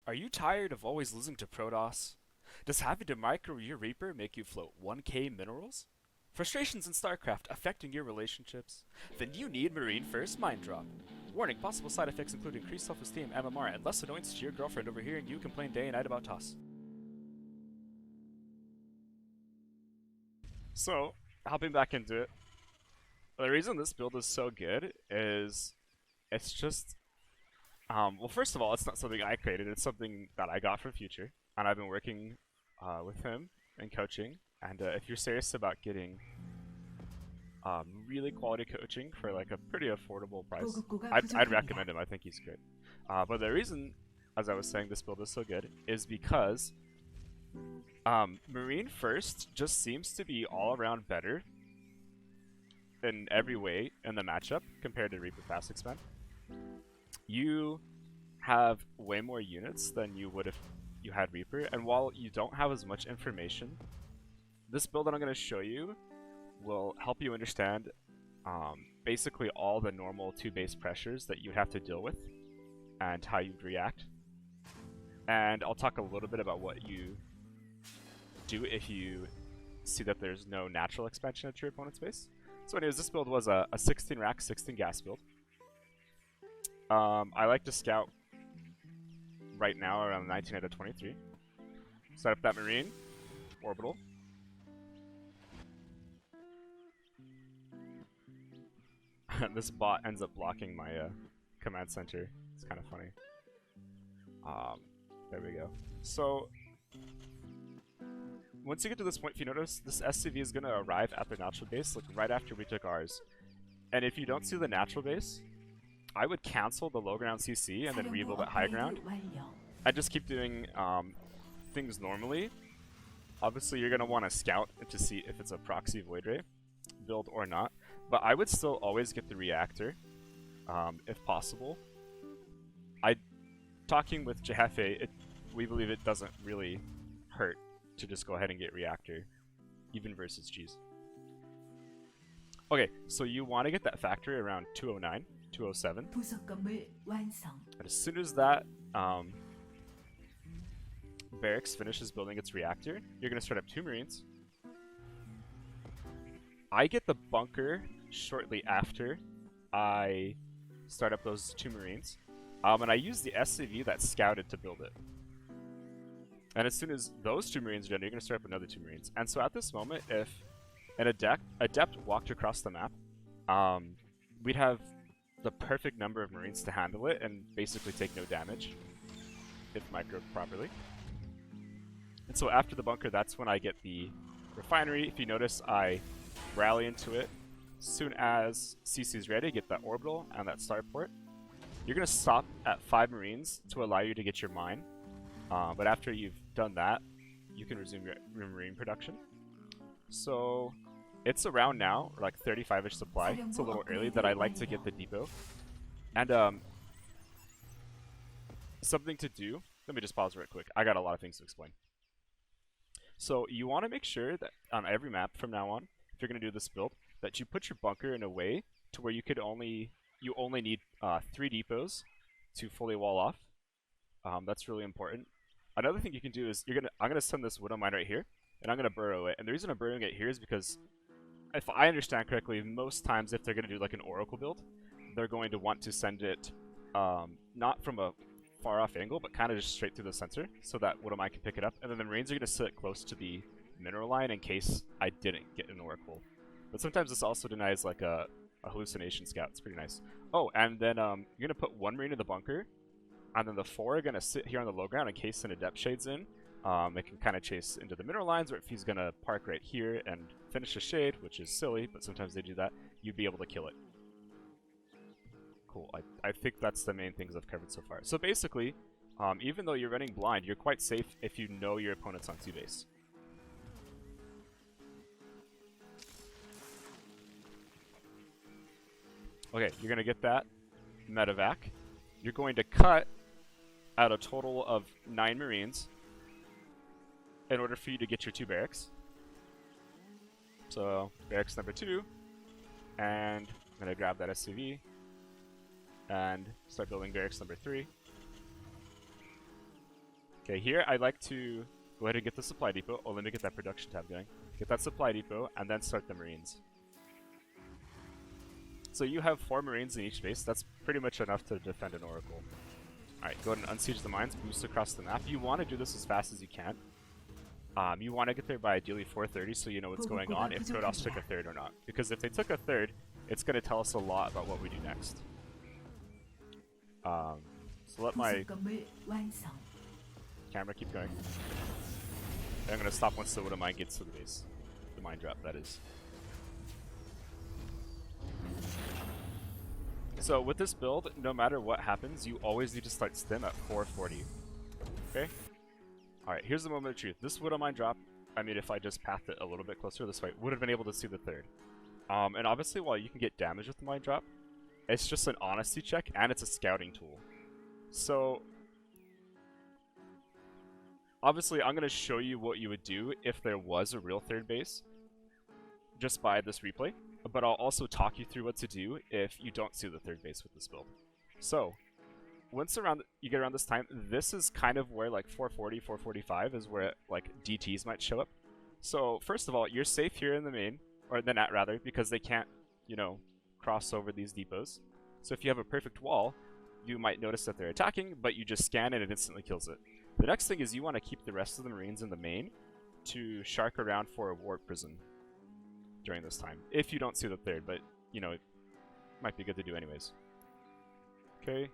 Are you tired of always losing to Protoss? Does having to micro your Reaper make you float 1k minerals? Frustrations in StarCraft affecting your relationships? Then you need Marine First Mind Drop. Warning, possible side effects include increased self-esteem, MMR, and less annoyance to your girlfriend overhearing you complain day and night about toss. So, hopping back into it, the reason this build is so good is it's just well, first of all, it's not something I created. It's something that I got from Future, and I've been working with him and coaching. And if you're serious about getting really quality coaching for like a pretty affordable price, I'd recommend him. I think he's great. But the reason, as I was saying, this build is so good is because Marine First just seems to be all around better in every way in the matchup compared to Reaper Fast Expand. You have way more units than you would if you had Reaper, and while you don't have as much information, this build that I'm going to show you will help you understand basically all the normal 2 base pressures that you have to deal with and how you'd react. And I'll talk a little bit about what you do if you see that there's no natural expansion at your opponent's base. So anyways, this build was a 16 rack, 16 gas build. I like to scout right now around 19 out of 23. Set up that Marine, Orbital. This bot ends up blocking my command center. It's kind of funny. There we go. So, once you get to this point, if you notice, this SCV is going to arrive at their natural base, like right after we took ours. And if you don't see the natural base, I would cancel the low ground CC and then rebuild at high ground. I just keep doing things normally. Obviously, you're going to want to scout to see if it's a proxy Void Ray build or not. But I would still always get the reactor, if possible. Talking with Jehefe, we believe it doesn't really hurt to just go ahead and get reactor, even versus G's. Okay, so you want to get that factory around 209, 207. And as soon as that barracks finishes building its reactor, you're going to start up 2 Marines. I get the bunker shortly after I start up those 2 Marines. And I use the SCV that's scouted to build it. And as soon as those 2 Marines are done, you're going to start up another 2 Marines. And so at this moment, if an adept walked across the map, we'd have the perfect number of Marines to handle it and basically take no damage if microed properly. And so after the bunker, that's when I get the refinery. If you notice, I rally into it. As soon as CC is ready, get that orbital and that starport. You're going to stop at 5 Marines to allow you to get your mine. But after you've done that, you can resume your Marine production. So it's around now, like 35-ish supply. It's a little early that I like to get the depot. And something to do, let me just pause real quick. I got a lot of things to explain. So you want to make sure that on every map from now on, if you're going to do this build, that you put your bunker in a way to where you only need 3 depots to fully wall off. That's really important. Another thing you can do is I'm gonna send this widow mine right here, and I'm gonna burrow it. And the reason I'm burrowing it here is because, if I understand correctly, most times if they're gonna do like an oracle build, they're going to want to send it not from a far off angle, but kind of just straight through the center, so that widow mine can pick it up. And then the Marines are gonna sit close to the mineral line in case I didn't get an oracle. But sometimes this also denies like a hallucination scout. It's pretty nice. Oh, and then you're gonna put 1 Marine in the bunker. And then the 4 are going to sit here on the low ground in case an adept shades in. It can kind of chase into the mineral lines, or if he's going to park right here and finish a shade, which is silly, but sometimes they do that, you'd be able to kill it. Cool. I think that's the main things I've covered so far. So basically, even though you're running blind, you're quite safe if you know your opponent's on 2 base. Okay, you're going to get that medivac. You're going to cut out a total of 9 Marines in order for you to get your 2 barracks. So, barracks number 2, and I'm going to grab that SCV and start building barracks number 3. Okay, here I'd like to go ahead and get the supply depot. Oh, let me get that production tab going. Get that supply depot, and then start the Marines. So you have 4 Marines in each base. That's pretty much enough to defend an Oracle. Alright, go ahead and unsiege the mines, boost across the map. You want to do this as fast as you can. You want to get there by ideally 4:30 so you know what's going on, if Protoss took a third or not. Because if they took a third, it's going to tell us a lot about what we do next. So let my camera keep going. I'm going to stop once the Widow Mine gets to the base. The mine drop, that is. So with this build, no matter what happens, you always need to start stim at 4:40. Okay? Alright, here's the moment of truth. This Widow Mine drop, I mean, if I just pathed it a little bit closer this way, would have been able to see the third. And obviously, while you can get damage with the mine drop, it's just an honesty check, and it's a scouting tool. So, obviously, I'm going to show you what you would do if there was a real third base, just by this replay. But I'll also talk you through what to do if you don't see the third base with this build. So, once you get around this time, this is kind of where like 4:40, 4:45 is where like DTs might show up. So first of all, you're safe here in the main, or the net rather, because they can't, you know, cross over these depots. So if you have a perfect wall, you might notice that they're attacking, but you just scan and it instantly kills it. The next thing is you want to keep the rest of the Marines in the main to shark around for a warp prison during this time, if you don't see the third, but you know, it might be good to do anyways. Okay.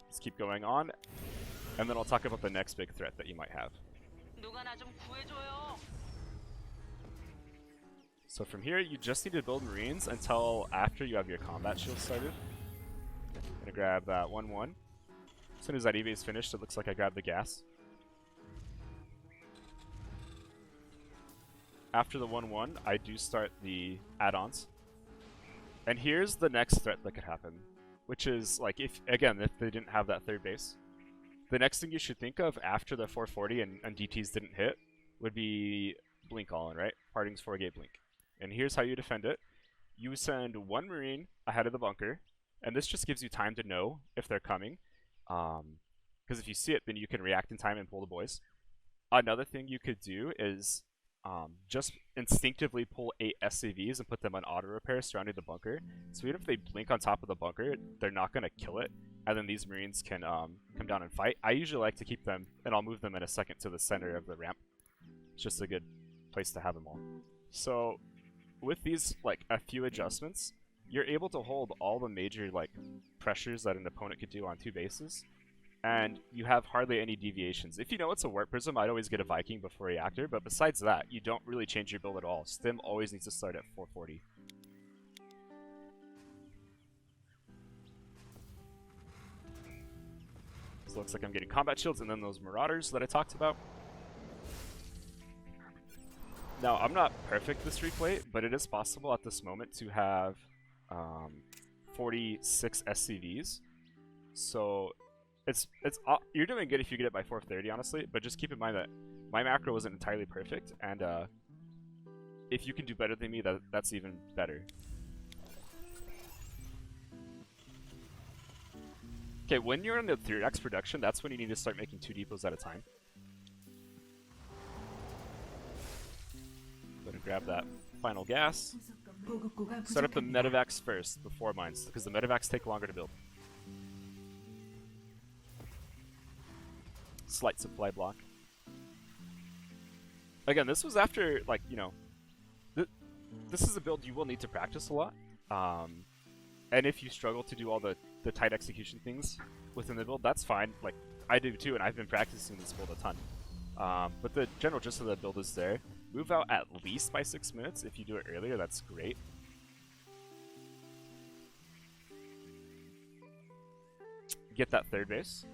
Let's keep going on, and then I'll talk about the next big threat that you might have. So from here, you just need to build Marines until after you have your combat shield started. I'm gonna grab that 1-1. As soon as that EV is finished, it looks like I grabbed the gas. After the 1-1, I do start the add-ons. And here's the next threat that could happen. Which is, like, if they didn't have that third base, the next thing you should think of after the 4:40 and DTs didn't hit would be Blink All-In, right? Parting's 4-gate Blink. And here's how you defend it. You send 1 Marine ahead of the bunker, and this just gives you time to know if they're coming. Because if you see it, then you can react in time and pull the boys. Another thing you could do is just instinctively pull 8 SCVs and put them on auto repair surrounding the bunker. So even if they blink on top of the bunker, they're not going to kill it, and then these Marines can come down and fight. I usually like to keep them, and I'll move them in a second to the center of the ramp. It's just a good place to have them all. So with these, like, a few adjustments, you're able to hold all the major, like, pressures that an opponent could do on 2 bases. And you have hardly any deviations. If you know it's a warp prism, I'd always get a Viking before reactor, but besides that, you don't really change your build at all. Stim always needs to start at 4:40. So it looks like I'm getting combat shields and then those marauders that I talked about. Now, I'm not perfect this replay, but it is possible at this moment to have 46 SCVs. So you're doing good if you get it by 4:30, honestly, but just keep in mind that my macro wasn't entirely perfect, and if you can do better than me, that's even better. Okay, when you're in the 3x production, that's when you need to start making 2 depots at a time. Go ahead and grab that final gas. Start up the medivacs first before mines, because the medivacs take longer to build. Slight supply block. Again, this was after, like, you know, this is a build you will need to practice a lot. And if you struggle to do all the tight execution things within the build, that's fine. Like, I do too, and I've been practicing this build a ton. But the general gist of the build is there. Move out at least by 6 minutes. If you do it earlier, that's great. Get that third base.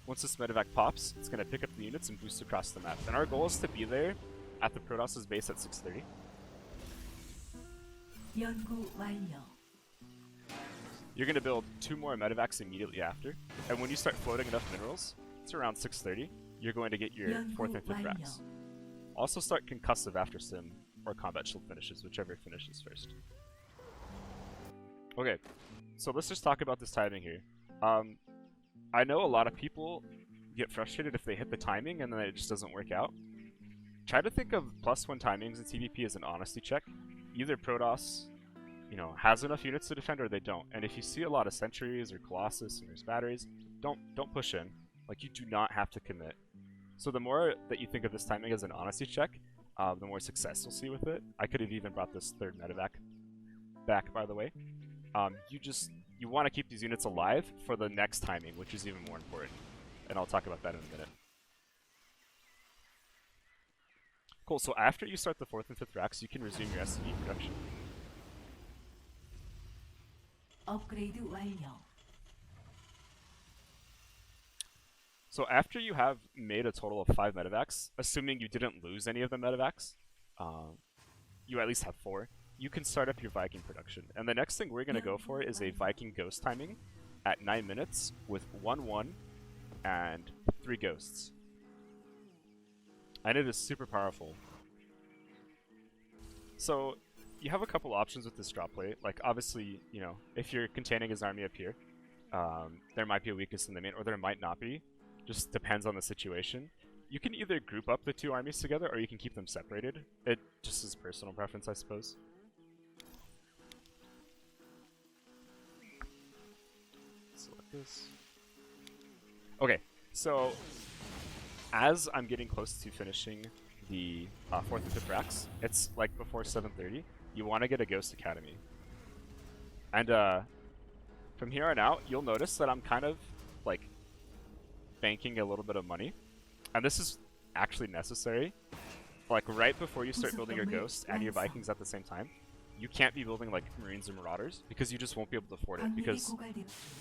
Once this medevac pops, it's going to pick up the units and boost across the map. And our goal is to be there at the Protoss' base at 6:30. You're going to build 2 more medevacs immediately after. And when you start floating enough minerals, it's around 6:30, you're going to get your 4th and 5th racks. Also start concussive after sim or combat shield finishes, whichever finishes first. Okay, so let's just talk about this timing here. I know a lot of people get frustrated if they hit the timing and then it just doesn't work out. Try to think of +1 timings in TvP as an honesty check. Either Protoss, has enough units to defend or they don't. And if you see a lot of sentries or Colossus and there's batteries, don't push in. Like, you do not have to commit. So the more that you think of this timing as an honesty check, the more success you'll see with it. I could have even brought this third medivac back, by the way. You want to keep these units alive for the next timing, which is even more important. And I'll talk about that in a minute. Cool, so after you start the 4th and 5th racks, you can resume your SCV production. 업그레이드 완료. So after you have made a total of 5 medivacs, assuming you didn't lose any of the medivacs, you at least have 4, you can start up your Viking production. And the next thing we're going to go for is a Viking ghost timing at 9 minutes with 1-1 and 3 ghosts. And it is super powerful. So you have a couple options with this drop plate. Like, obviously, if you're containing his army up here, there might be a weakness in the main, or there might not be. Just depends on the situation. You can either group up the 2 armies together, or you can keep them separated. It just is personal preference, I suppose. Select this. Okay, so as I'm getting close to finishing the 4th and 5th racks, it's like before 7:30, you want to get a Ghost Academy. And from here on out, you'll notice that I'm kind of like banking a little bit of money. And this is actually necessary. Like, right before you start building your Ghosts and your Vikings at the same time, you can't be building like Marines or Marauders because you just won't be able to afford it. Because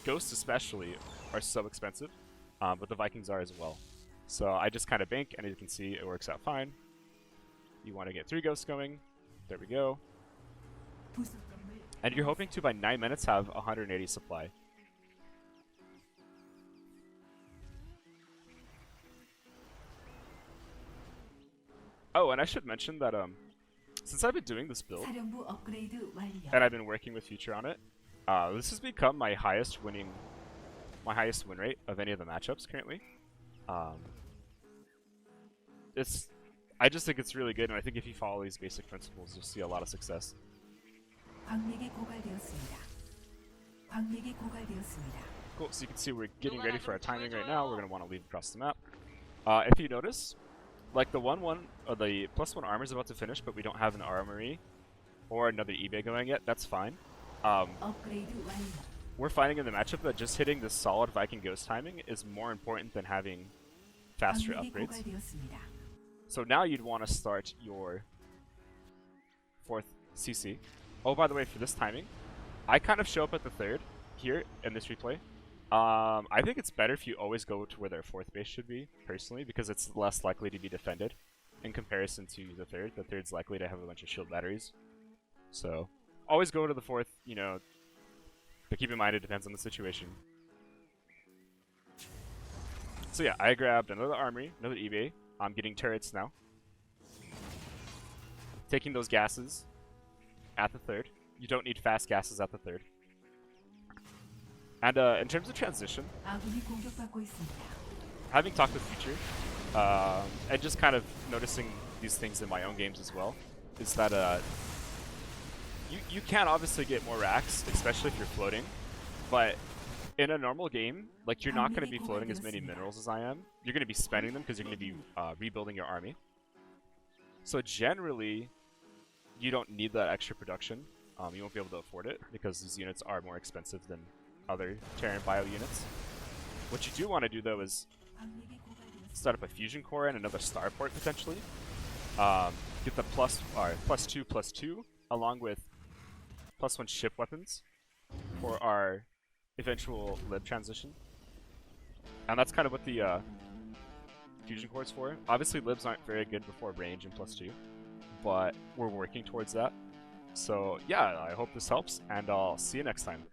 Ghosts especially are so expensive, but the Vikings are as well. So I just kind of bank, and as you can see, it works out fine. You want to get 3 Ghosts going. There we go. And you're hoping to, by 9 minutes, have 180 supply. Oh, and I should mention that since I've been doing this build, and I've been working with Future on it, this has become my highest win rate of any of the matchups currently. I just think it's really good, and I think if you follow these basic principles, you'll see a lot of success. Cool, so you can see we're getting ready for our timing right now. We're going to want to leave across the map. If you notice, like the 1-1, or the +1 armor is about to finish, but we don't have an armory or another eBay going yet. That's fine. We're finding in the matchup that just hitting the solid Viking Ghost timing is more important than having faster upgrades. So now you'd want to start your 4th CC. Oh, by the way, for this timing, I kind of show up at the 3rd here in this replay. I think it's better if you always go to where their 4th base should be, personally, because it's less likely to be defended in comparison to the 3rd. The 3rd's likely to have a bunch of shield batteries. So, always go to the 4th, but keep in mind it depends on the situation. So yeah, I grabbed another armory, another eBay. I'm getting turrets now. Taking those gases at the 3rd. You don't need fast gases at the 3rd. And in terms of transition, having talked with Future, and just kind of noticing these things in my own games as well, is that you can obviously get more racks, especially if you're floating, but in a normal game, like, you're not going to be floating as many minerals as I am. You're going to be spending them because you're going to be rebuilding your army. So generally, you don't need that extra production. You won't be able to afford it because these units are more expensive than other Terran bio units. What you do want to do, though, is start up a fusion core and another starport potentially. Get the +2/+2 along with +1 ship weapons for our eventual lib transition. And that's kind of what the fusion core is for. Obviously, libs aren't very good before range and +2, but we're working towards that. So yeah, I hope this helps, and I'll see you next time.